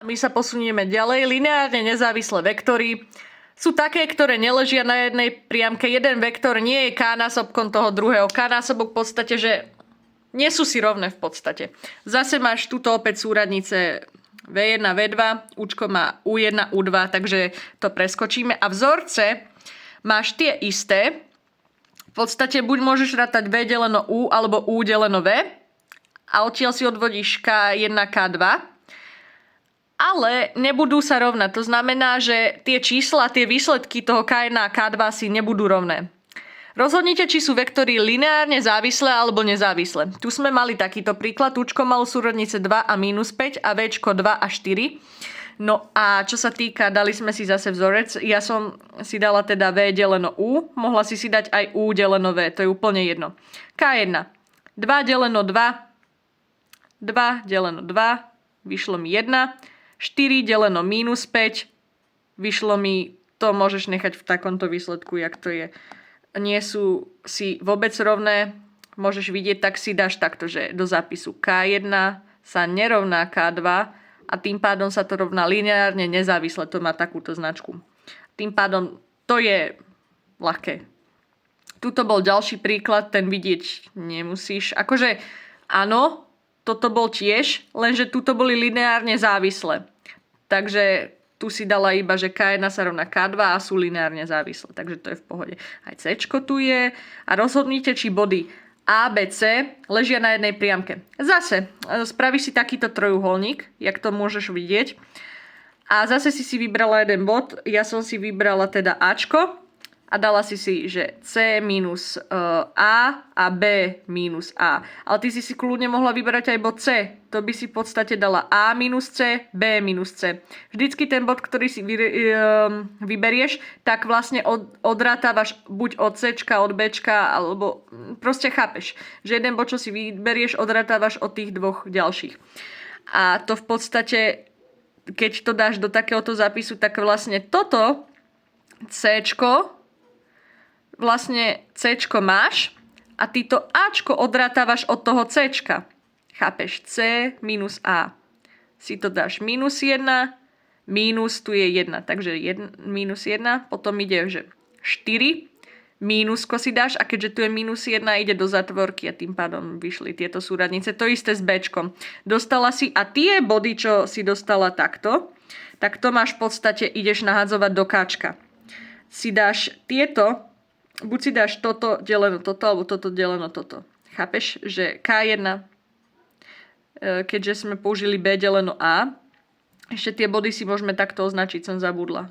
my sa posunieme ďalej. Lineárne nezávislé vektory sú také, ktoré neležia na jednej priamke. Jeden vektor nie je k-násobkom toho druhého. K-násobok v podstate, že nie sú si rovné v podstate. Zase máš tuto opäť súradnice V1, V2, Učko má U1, U2, takže to preskočíme. A vzorce máš tie isté. V podstate buď môžeš rátať V deleno U, alebo U deleno V. A odtiaľ si odvodíš K1, K2. Ale nebudú sa rovnať. To znamená, že tie čísla, tie výsledky toho K1 a K2 si nebudú rovné. Rozhodnite, či sú vektory lineárne závislé alebo nezávislé. Tu sme mali takýto príklad. Učko malo súrodnice 2 a minus 5 a Včko 2 a 4. No a čo sa týka, dali sme si zase vzorec. Ja som si dala teda V deleno U. Mohla si dať aj U deleno V. To je úplne jedno. K1. 2 deleno 2. 2 deleno 2. Vyšlo mi 1. 4 deleno minus 5. Vyšlo mi, to môžeš nechať v takomto výsledku, jak to je. Nie sú si vôbec rovné. Môžeš vidieť, tak si dáš takto, že do zápisu K1 sa nerovná K2 a tým pádom sa to rovná lineárne nezávisle. To má takúto značku. Tým pádom to je ľahké. Tuto bol ďalší príklad, ten vidieť nemusíš. Akože áno, toto bol tiež, lenže tuto boli lineárne závislé. Takže tu si dala iba, že K1 sa rovná K2 a sú lineárne závislé. Takže to je v pohode. Aj C tu je. A rozhodnite, či body A, B, C ležia na jednej priamke. Zase, spravíš si takýto trojuholník, jak to môžeš vidieť. A zase si vybrala jeden bod. Ja som si vybrala teda Ačko. A dala si, že C minus A a B minus A. Ale ty si kľudne mohla vybrať aj bod C. To by si v podstate dala A minus C, B minus C. Vždycky ten bod, ktorý si vyberieš, tak vlastne odrátávaš buď od Cčka, od Bčka, alebo proste chápeš, že jeden bod, čo si vyberieš, odrátávaš od tých dvoch ďalších. A to v podstate, keď to dáš do takéhoto zápisu, tak vlastne toto Cčko, vlastne Cčko máš a ty to Ačko odrátávaš od toho Cčka. Chápeš? C minus A. Si to dáš minus 1, minus tu je 1. Takže minus 1, potom ide, že 4, mínusko si dáš a keďže tu je minus 1, ide do zatvorky a tým pádom vyšli tieto súradnice. To isté s Bčkom. Dostala si a tie body, čo si dostala takto, tak to máš v podstate, ideš nahadzovať do Kčka. Si dáš tieto, buď si dáš toto deleno toto, alebo toto deleno toto. Chápeš, že K1, keďže sme použili B deleno A, ešte tie body si môžeme takto označiť, som zabudla.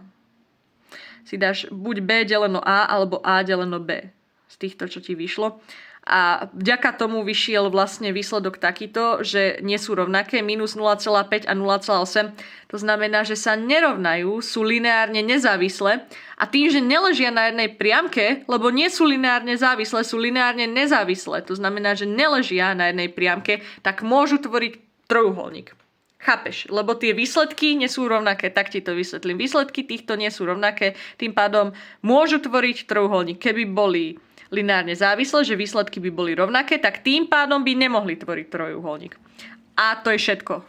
Si dáš buď B deleno A, alebo A deleno B. Z týchto, čo ti vyšlo. A vďaka tomu vyšiel vlastne výsledok takýto, že nie sú rovnaké, minus 0,5 a 0,8. To znamená, že sa nerovnajú, sú lineárne nezávislé a tým, že neležia na jednej priamke, lebo nie sú lineárne závislé, sú lineárne nezávislé. To znamená, že neležia na jednej priamke, tak môžu tvoriť trojuholník. Chápeš? Lebo tie výsledky nie sú rovnaké, tak ti to vysvetlím. Výsledky týchto nie sú rovnaké, tým pádom môžu tvoriť trojuholník. Keby boli lineárne závislé, že výsledky by boli rovnaké, tak tým pádom by nemohli tvoriť trojuholník. A to je všetko.